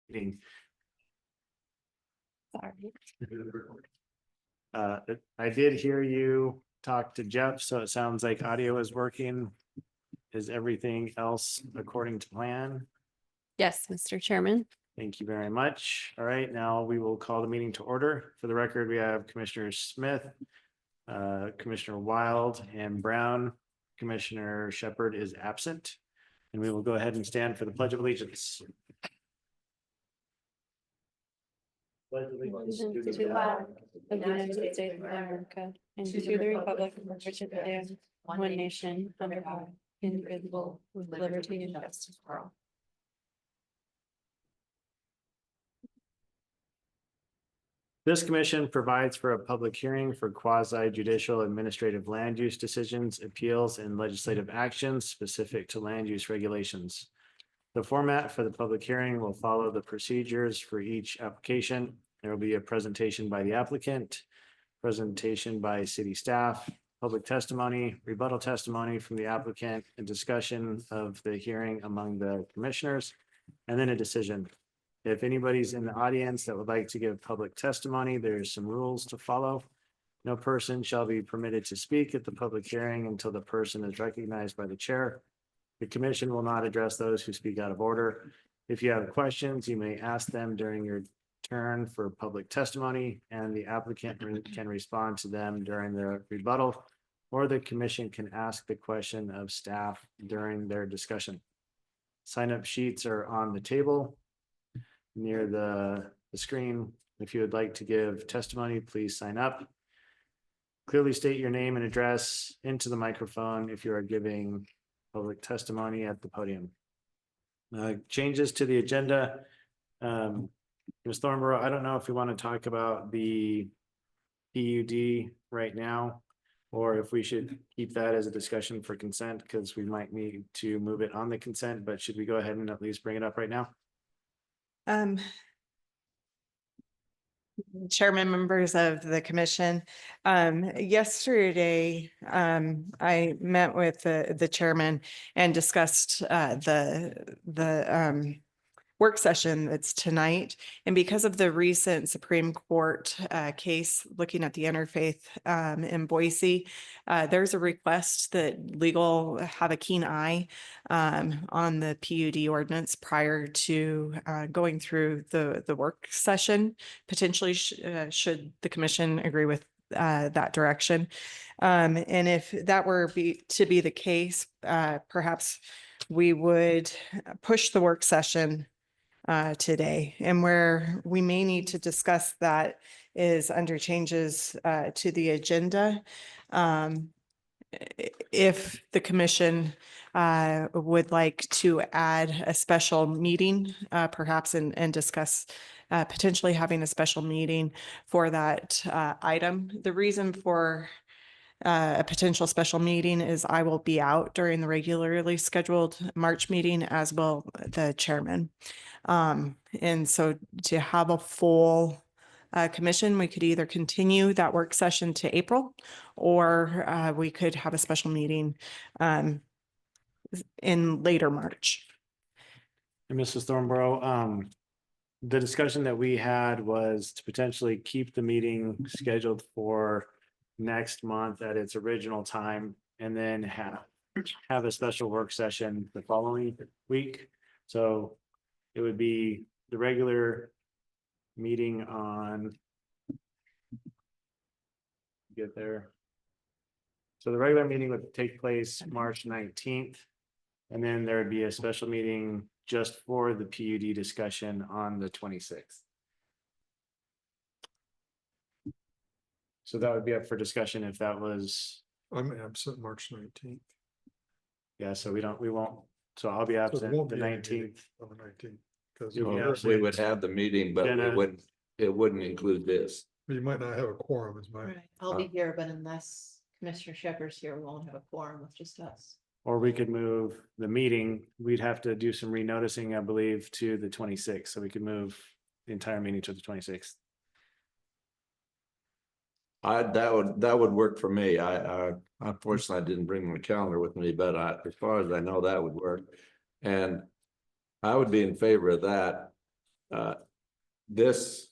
meeting. Sorry. I did hear you talk to Jeff, so it sounds like audio is working. Is everything else according to plan? Yes, Mr. Chairman. Thank you very much. All right, now we will call the meeting to order. For the record, we have Commissioner Smith, Commissioner Wilde and Brown. Commissioner Shepard is absent. And we will go ahead and stand for the Pledge of Allegiance. Pledge allegiance To the flag of the United States of America and to the republic for which it stands, one nation, under God, indivisible, with liberty and justice for all. This commission provides for a public hearing for quasi judicial administrative land use decisions, appeals, and legislative actions specific to land use regulations. The format for the public hearing will follow the procedures for each application. There will be a presentation by the applicant, presentation by city staff, public testimony, rebuttal testimony from the applicant, and discussion of the hearing among the commissioners, and then a decision. If anybody's in the audience that would like to give public testimony, there's some rules to follow. No person shall be permitted to speak at the public hearing until the person is recognized by the chair. The commission will not address those who speak out of order. If you have questions, you may ask them during your turn for public testimony, and the applicant can respond to them during the rebuttal, or the commission can ask the question of staff during their discussion. Sign-up sheets are on the table near the screen. If you would like to give testimony, please sign up. Clearly state your name and address into the microphone if you are giving public testimony at the podium. Changes to the agenda. Ms. Thornborough, I don't know if we want to talk about the PUD right now, or if we should keep that as a discussion for consent, because we might need to move it on the consent, but should we go ahead and at least bring it up right now? Chairman, members of the commission, yesterday I met with the chairman and discussed the work session that's tonight. And because of the recent Supreme Court case looking at the interfaith in Boise, there's a request that legal have a keen eye on the PUD ordinance prior to going through the work session, potentially should the commission agree with that direction. And if that were to be the case, perhaps we would push the work session today, and where we may need to discuss that is under changes to the agenda. If the commission would like to add a special meeting, perhaps and discuss potentially having a special meeting for that item. The reason for a potential special meeting is I will be out during the regularly scheduled March meeting, as will the chairman. And so to have a full commission, we could either continue that work session to April, or we could have a special meeting in later March. And Mrs. Thornborough, the discussion that we had was to potentially keep the meeting scheduled for next month at its original time, and then have a special work session the following week. So it would be the regular meeting on, get there. So the regular meeting would take place March 19th. And then there would be a special meeting just for the PUD discussion on the 26th. So that would be up for discussion if that was. I'm absent March 19th. Yeah, so we won't, so I'll be So absent there won't the be any meeting 19th. on the 19th. Because You'll be you absent. We would have the meeting, but Jenna. it wouldn't include this. might not have a quorum is my, Right, I'll be here, but unless Commissioner Shepard's here, we won't have a quorum with just us. Or we could move the meeting. We'd have to do some renoticing, I believe, to the 26th. So we could move the entire meeting to the 26th. That would work for me. I unfortunately I didn't bring my calendar with me, but as far as I know, that would work. And I would be in favor of that. this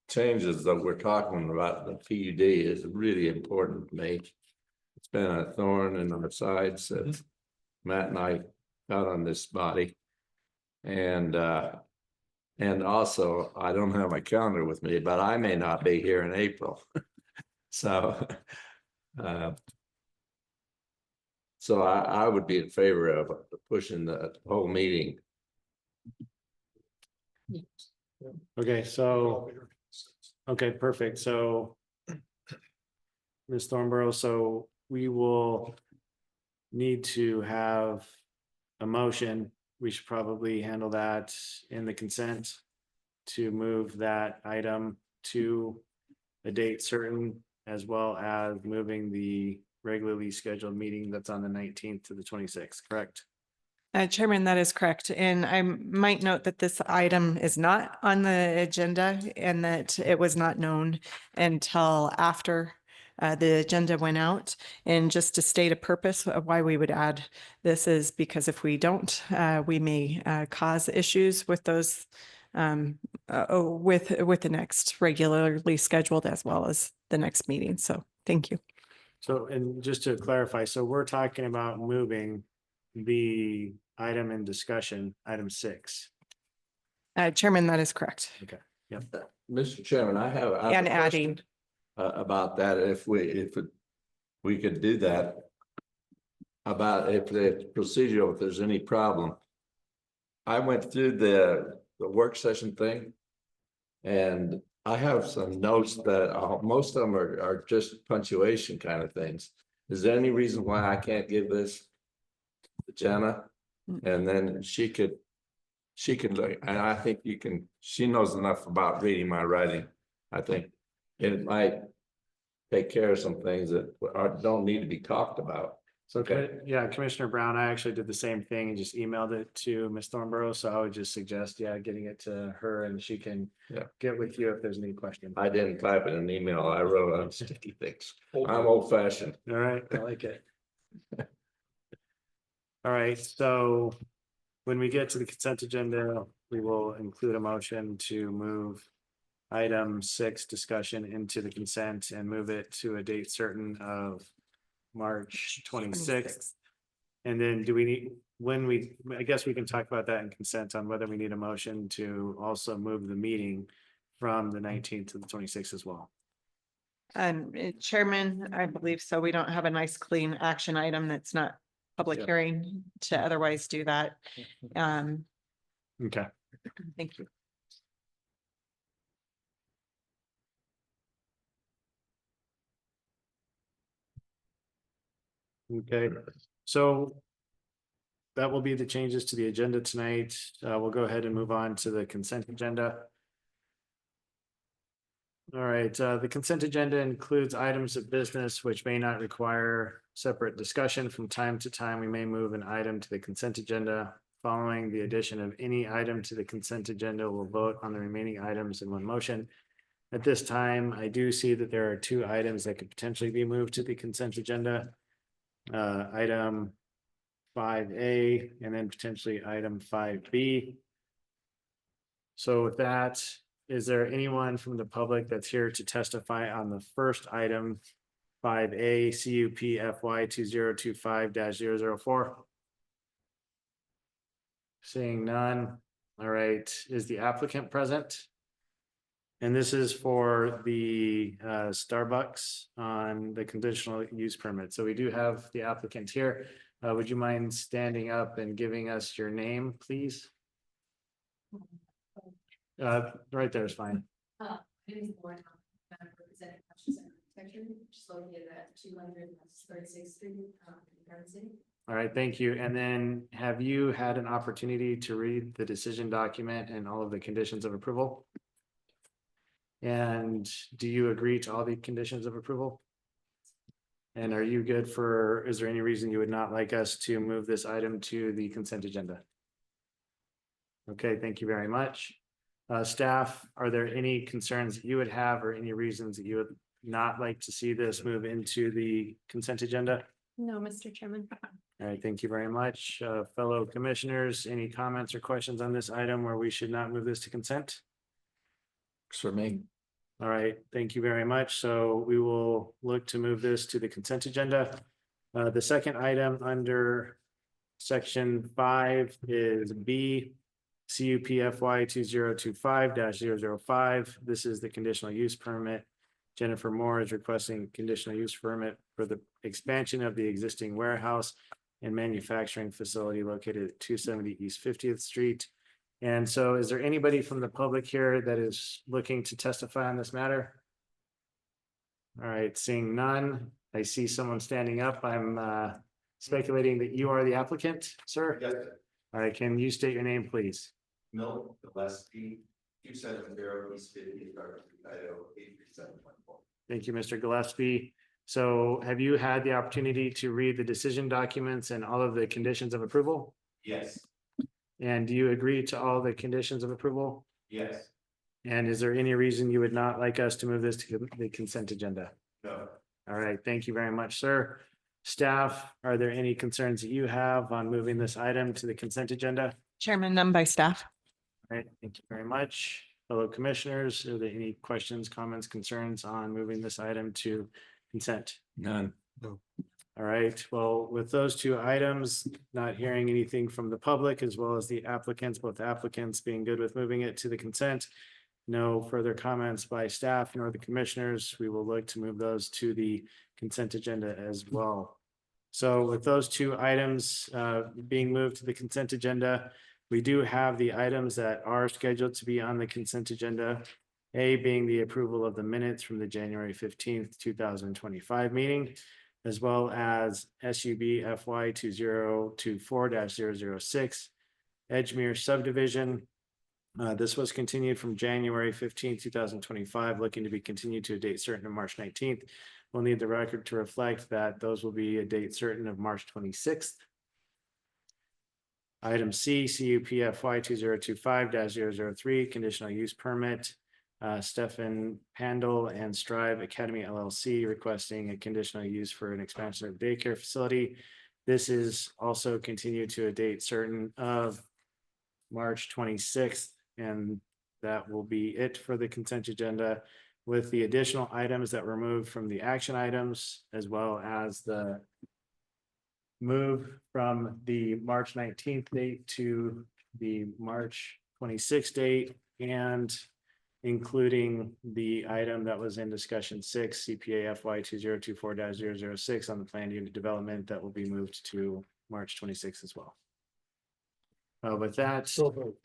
changes that we're talking about, the PUD is really important to me. It's been a thorn in our sides since Matt and I got on this body. And also, I don't have my calendar with me, but I may not be here in April. So, so I would be in favor of pushing the whole meeting. Okay, so, okay, perfect. So Ms. Thornborough, so we will need to have a motion. We should probably handle that in the consent to move that item to a date certain, as well as moving the regularly scheduled meeting that's on the 19th to the 26th, correct? Chairman, that is correct. And I might note that this item is not on the agenda and that it was not known until after the agenda went out. And just to state a purpose of why we would add this is because if we don't, we may cause issues with those with the next regularly scheduled as well as the next meeting. So thank you. So, and just to clarify, so we're talking about moving the item in discussion, item 6. Chairman, that is correct. Okay, yep. Mr. Chairman, I have a And question, adding, about that, if we could do that. About if the procedural, if there's any problem. I went through the work session thing. And I have some notes that most of them are just punctuation kind of things. Is there any reason why I can't give this to Jenna? And then she could look, and I think she knows enough about reading my writing. I think it might take care of some things that don't need to be talked about. So, Okay. yeah, Commissioner Brown, I actually did the same thing and just emailed it to Ms. Thornborough. So I would just suggest, yeah, getting it to her and she can get with you if there's any questions. I didn't type it in an email. I wrote on sticky things. I'm old fashioned. All right, I like it. All right, so when we get to the consent agenda, we will include a motion to move item 6 discussion into the consent and move it to a date certain of March 26th. And then do we need, I guess we can talk about that in consent on whether we need a motion to also move the meeting from the 19th to the 26th as well. Chairman, I believe so. We don't have a nice clean action item that's not public hearing to otherwise do that. Okay. Thank you. Okay, so that will be the changes to the agenda tonight. We'll go ahead and move on to the consent agenda. All right, the consent agenda includes items of business which may not require separate discussion. From time to time, we may move an item to the consent agenda. Following the addition of any item to the consent agenda, we'll vote on the remaining items in one motion. At this time, I do see that there are 2 items that could potentially be moved to the consent agenda. Item 5A and then potentially item 5B. So with that, is there anyone from the public that's here to testify on the first item, 5A CUP FY 2025-004? Seeing none. All right, is the applicant present? And this is for the Starbucks on the conditional use permit. So we do have the applicant here. Would you mind standing up and giving us your name, please? Right there is fine. My name is Lauren. I'm representing Hutchinson Architecture, which is located at 236th Street, Garden City. All right, thank you. And then have you had an opportunity to read the decision document and all of the conditions of approval? And do you agree to all the conditions of approval? And are you good for, is there any reason you would not like us to move this item to the consent agenda? Okay, thank you very much. Staff, are there any concerns that you would have or any reasons that you would not like to see this move into the consent agenda? No, Mr. Chairman. All right, thank you very much. Fellow commissioners, any comments or questions on this item where we should not move this to consent? Works for me. All right, thank you very much. So we will look to move this to the consent agenda. The second item under section 5 is B. CUPFY 2025-005. This is the conditional use permit. Jennifer Moore is requesting conditional use permit for the expansion of the existing warehouse and manufacturing facility located at 270 East 50th Street. And so is there anybody from the public here that is looking to testify on this matter? All right, seeing none, I see someone standing up. I'm speculating that you are the applicant, sir? Yes, All right, can you state your name, please? Mill, Gillespie, 270 East 50th, Idaho, 83714. Thank you, Mr. Gillespie. So have you had the opportunity to read the decision documents and all of the conditions of approval? Yes, And do you agree to all the conditions of approval? yes, And is there any reason you would not like us to move this to the consent agenda? no, All right, thank you very much, sir. Staff, are there any concerns that you have on moving this item to the consent agenda? Chairman, none by staff. All right, thank you very much. Fellow commissioners, are there any questions, comments, concerns on moving this item to consent? None. All right, well, with those two items, not hearing anything from the public as well as the applicants, both applicants being good with moving it to the consent. No further comments by staff nor the commissioners. We will look to move those to the consent agenda as well. So with those two items being moved to the consent agenda, we do have the items that are scheduled to be on the consent agenda. A being the approval of the minutes from the January 15th, 2025 meeting, as well as SUB FY 2024-006, Edgemere Subdivision. This was continued from January 15th, 2025, looking to be continued to a date certain of March 19th. We'll need the record to reflect that those will be a date certain of March 26th. Item C, CUPFY 2025-003, conditional use permit. Stefan Pandel and Strive Academy LLC requesting a conditional use for an expansion of daycare facility. This is also continued to a date certain of March 26th, and that will be it for the consent agenda, with the additional items that were moved from the action items, as well as the move from the March 19th date to the March 26th date, and including the item that was in discussion 6, CPA FY 2024-006 on the planned unit development that will be moved to March 26th as well. With that. So moved.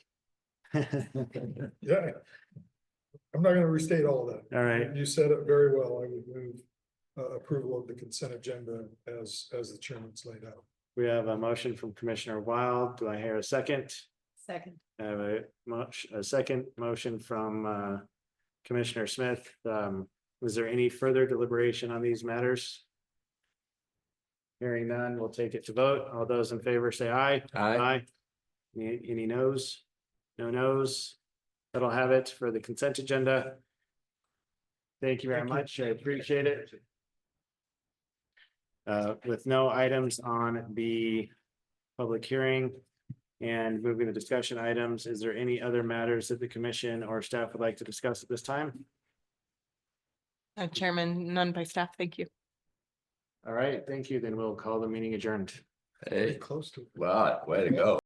Yeah. I'm not gonna restate all of that. All right, You said it very well. I would move approval of the consent agenda as the chairman's laid out. we have a motion from Commissioner Wilde. Do I hear a second? Second. I have a second motion from Commissioner Smith. Was there any further deliberation on these matters? Hearing none, we'll take it to vote. All those in favor say aye. Aye. Any noes? No noes? That'll have it for the consent agenda. Thank you very much. I appreciate it. With no items on the public hearing and moving to discussion items, is there any other matters that the commission or staff would like to discuss at this time? Chairman, none by staff. Thank you. All right, thank you. Then we'll call the meeting adjourned. Hey, Close to it. wow, way to go.